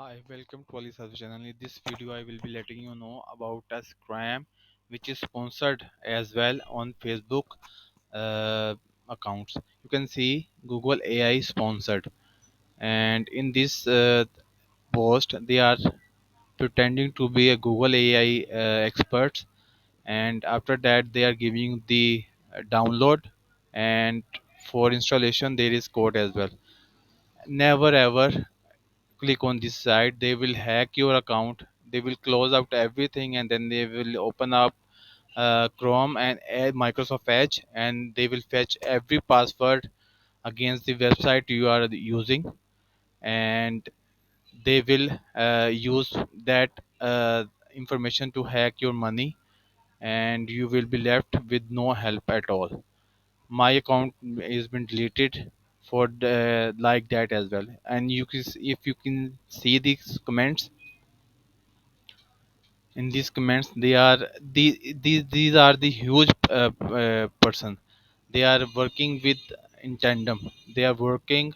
Hi, welcome to AliSafdertech channel. In this video, I will be letting you know about a scam which is sponsored as well on Facebook uh, accounts. You can see Google AI sponsored, and in this post, they are pretending to be a Google AI experts, and after that, they are giving the download, and for installation, there is code as well. Never ever click on this site. They will hack your account, they will close out everything, and then they will open up Chrome and Microsoft Edge, and they will fetch every password against the website you are using, and they will use that information to hack your money, and you will be left with no help at all. My account has been deleted for like that as well. And if you can see these comments, in these comments they are these are the huge person. They are working with in tandem. They are working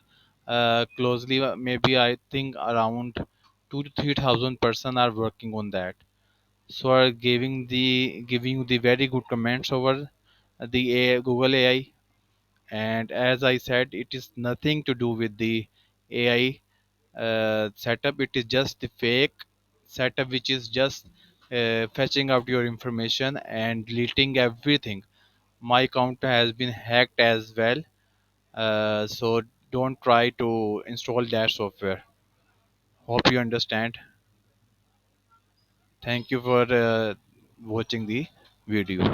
closely. Maybe I think around 2 to 3 thousand person are working on that, so are giving you the very good comments over the Google AI. And as I said, it is nothing to do with the AI setup. It is just the fake setup which is just fetching out your information and deleting everything. My account has been hacked as well, so don't try to install that software. Hope you understand. Thank you for watching the video.